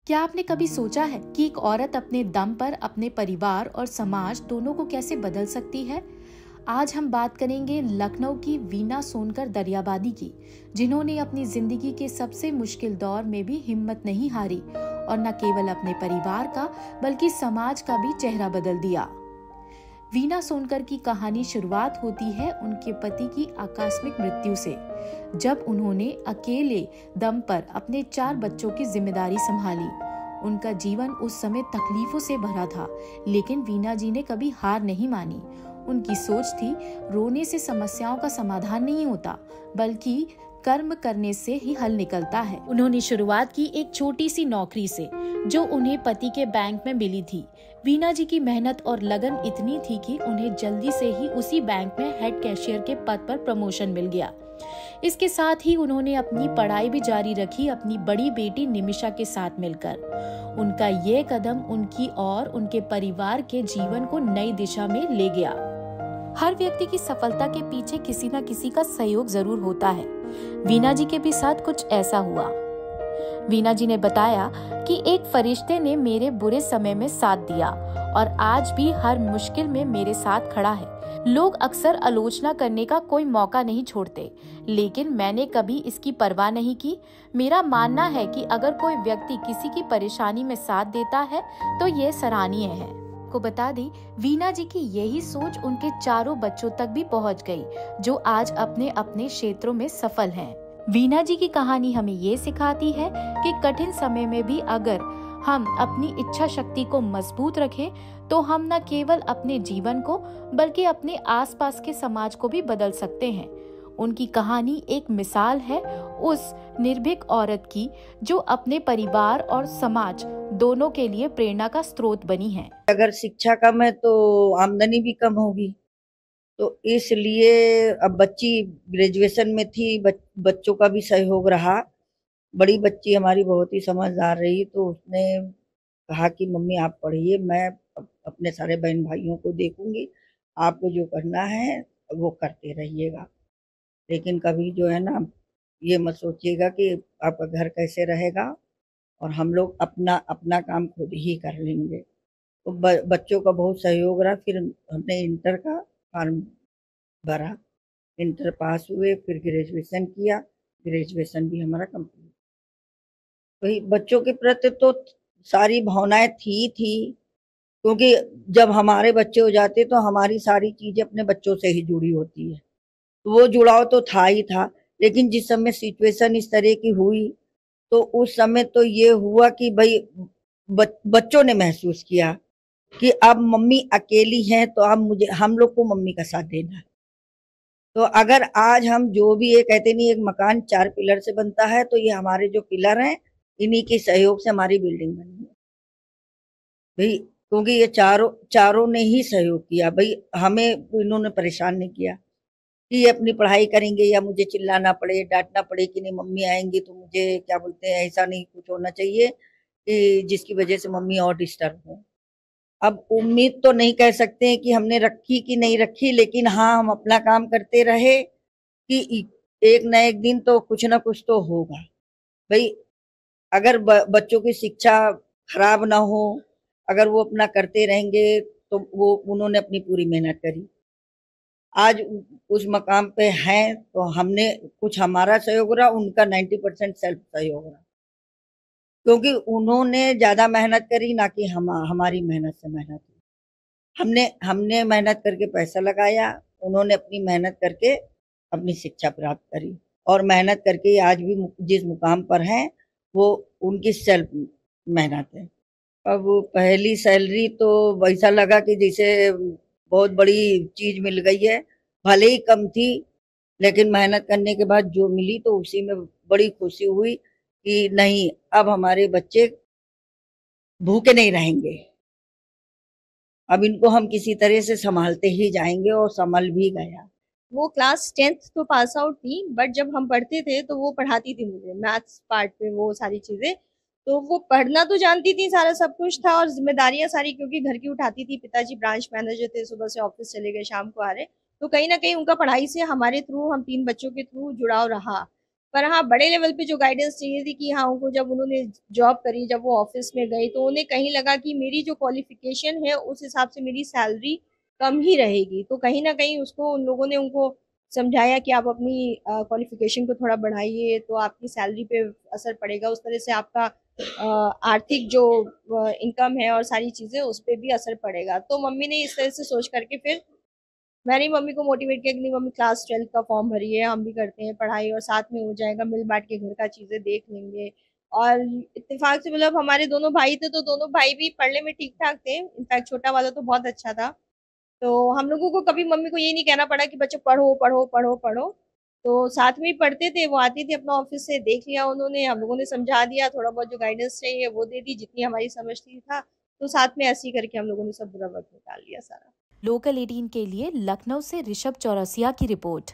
क्या आपने कभी सोचा है कि एक औरत अपने दम पर अपने परिवार और समाज दोनों को कैसे बदल सकती है? आज हम बात करेंगे लखनऊ की वीना सोनकर दरियाबादी की, जिन्होंने अपनी जिंदगी के सबसे मुश्किल दौर में भी हिम्मत नहीं हारी और न केवल अपने परिवार का बल्कि समाज का भी चेहरा बदल दिया। वीना सोनकर की कहानी शुरुआत होती है उनके पति की आकस्मिक मृत्यु से, जब उन्होंने अकेले दम पर अपने 4 बच्चों की जिम्मेदारी संभाली। उनका जीवन उस समय तकलीफों से भरा था, लेकिन वीना जी ने कभी हार नहीं मानी। उनकी सोच थी, रोने से समस्याओं का समाधान नहीं होता, बल्कि कर्म करने से ही हल निकलता है। उन्होंने शुरुआत की एक छोटी सी नौकरी से, जो उन्हें पति के बैंक में मिली थी। वीना जी की मेहनत और लगन इतनी थी कि उन्हें जल्दी से ही उसी बैंक में हेड कैशियर के पद पर प्रमोशन मिल गया। इसके साथ ही उन्होंने अपनी पढ़ाई भी जारी रखी, अपनी बड़ी बेटी निमिषा के साथ मिलकर। उनका ये कदम उनकी और उनके परिवार के जीवन को नई दिशा में ले गया। हर व्यक्ति की सफलता के पीछे किसी न किसी का सहयोग जरूर होता है। वीना जी के भी साथ कुछ ऐसा हुआ। वीना जी ने बताया कि एक फरिश्ते ने मेरे बुरे समय में साथ दिया और आज भी हर मुश्किल में मेरे साथ खड़ा है। लोग अक्सर आलोचना करने का कोई मौका नहीं छोड़ते, लेकिन मैंने कभी इसकी परवाह नहीं की। मेरा मानना है कि अगर कोई व्यक्ति किसी की परेशानी में साथ देता है तो ये सराहनीय है। को बता दें, वीना जी की यही सोच उनके 4 बच्चों तक भी पहुंच गई, जो आज अपने अपने क्षेत्रों में सफल हैं। वीना जी की कहानी हमें ये सिखाती है कि कठिन समय में भी अगर हम अपनी इच्छा शक्ति को मजबूत रखें, तो हम न केवल अपने जीवन को बल्कि अपने आसपास के समाज को भी बदल सकते हैं। उनकी कहानी एक मिसाल है उस निर्भीक औरत की, जो अपने परिवार और समाज दोनों के लिए प्रेरणा का स्रोत बनी है। अगर शिक्षा कम है तो आमदनी भी कम होगी, तो इसलिए अब बच्ची ग्रेजुएशन में थी, बच्चों का भी सहयोग रहा। बड़ी बच्ची हमारी बहुत ही समझदार रही, तो उसने कहा कि मम्मी आप पढ़िए, मैं अपने सारे बहन भाइयों को देखूंगी, आपको जो करना है वो करते रहिएगा, लेकिन कभी जो है ना ये मत सोचिएगा कि आपका घर कैसे रहेगा, और हम लोग अपना अपना काम खुद ही कर लेंगे। तो बच्चों का बहुत सहयोग रहा। फिर हमने इंटर का फॉर्म भरा, इंटर पास हुए, फिर ग्रेजुएशन किया, ग्रेजुएशन भी हमारा कंप्लीट। वही बच्चों के प्रति तो सारी भावनाएं थी, क्योंकि जब हमारे बच्चे हो जाते तो हमारी सारी चीजें अपने बच्चों से ही जुड़ी होती है, तो वो जुड़ाव तो था ही था। लेकिन जिस समय सिचुएशन इस तरह की हुई, तो उस समय तो ये हुआ कि भाई बच्चों ने महसूस किया कि अब मम्मी अकेली हैं, तो अब हम लोग को मम्मी का साथ देना है। तो अगर आज हम जो भी ये कहते नहीं, एक मकान 4 पिलर से बनता है, तो ये हमारे जो पिलर हैं, इन्हीं के सहयोग से हमारी बिल्डिंग बनी है भाई, क्योंकि ये चारों ने ही सहयोग किया भाई। हमें इन्होंने परेशान नहीं किया कि ये अपनी पढ़ाई करेंगे या मुझे चिल्लाना पड़े, डांटना पड़े कि नहीं मम्मी आएंगी तो मुझे क्या बोलते हैं, ऐसा नहीं कुछ होना चाहिए कि जिसकी वजह से मम्मी और डिस्टर्ब हो। अब उम्मीद तो नहीं कह सकते हैं कि हमने रखी कि नहीं रखी, लेकिन हाँ हम अपना काम करते रहे कि एक न एक दिन तो कुछ ना कुछ तो होगा भाई। अगर बच्चों की शिक्षा खराब ना हो, अगर वो अपना करते रहेंगे, तो वो उन्होंने अपनी पूरी मेहनत करी, आज उस मकाम पे हैं, तो हमने कुछ हमारा सहयोग रहा, उनका 90% सेल्फ सहयोग रहा, क्योंकि उन्होंने ज्यादा मेहनत करी ना कि हमारी मेहनत से मेहनत हुई। हमने मेहनत करके पैसा लगाया, उन्होंने अपनी मेहनत करके अपनी शिक्षा प्राप्त करी, और मेहनत करके आज भी जिस मुकाम पर हैं वो उनकी सेल्फ मेहनत है। अब पहली सैलरी तो वैसा लगा कि जैसे बहुत बड़ी चीज मिल गई है, भले ही कम थी, लेकिन मेहनत करने के बाद जो मिली तो उसी में बड़ी खुशी हुई कि नहीं, अब हमारे बच्चे भूखे नहीं रहेंगे, अब इनको हम किसी तरह से संभालते ही जाएंगे, और संभल भी गया। वो क्लास 10th तो पास आउट थी, बट जब हम पढ़ते थे तो वो पढ़ाती थी मुझे मैथ्स पार्ट पे, वो सारी चीजें। तो वो पढ़ना तो जानती थी, सारा सब कुछ था, और जिम्मेदारियां सारी क्योंकि घर की उठाती थी। पिताजी ब्रांच मैनेजर थे, सुबह से ऑफिस चले गए, शाम को आ रहे। तो कहीं ना कहीं उनका पढ़ाई से हमारे थ्रू, हम 3 बच्चों के थ्रू जुड़ाव रहा। पर हाँ, बड़े लेवल पे जो गाइडेंस चाहिए थी कि हाँ, उनको जब उन्होंने जॉब करी, जब वो ऑफिस में गई, तो उन्हें कहीं लगा कि मेरी जो क्वालिफिकेशन है उस हिसाब से मेरी सैलरी कम ही रहेगी। तो कहीं ना कहीं उसको उन लोगों ने उनको समझाया कि आप अपनी क्वालिफिकेशन को थोड़ा बढ़ाइए, तो आपकी सैलरी पे असर पड़ेगा, उस तरह से आपका आर्थिक जो इनकम है और सारी चीजें उस पर भी असर पड़ेगा। तो मम्मी ने इस तरह से सोच करके फिर मैंने मम्मी को मोटिवेट किया कि नहीं मम्मी, क्लास 12 का फॉर्म भरिए, हम भी करते हैं पढ़ाई और साथ में हो जाएगा, मिल बांट के घर का चीजें देख लेंगे। और इत्तेफाक से मतलब हमारे दोनों भाई थे, तो दोनों भाई भी पढ़ने में ठीक ठाक थे, इनफैक्ट छोटा वाला तो बहुत अच्छा था। तो हम लोगों को कभी मम्मी को ये नहीं कहना पड़ा कि बच्चे पढ़ो पढ़ो पढ़ो पढ़ो। तो साथ में ही पढ़ते थे, वो आती थी अपना ऑफिस से, देख लिया उन्होंने, हम लोगों ने समझा दिया, थोड़ा बहुत जो गाइडेंस चाहिए वो दे दी, जितनी हमारी समझ थी था। तो साथ में ऐसे ही करके हम लोगों ने सब बुरा वक्त निकाल लिया सारा। लोकल 18 के लिए लखनऊ से ऋषभ चौरसिया की रिपोर्ट।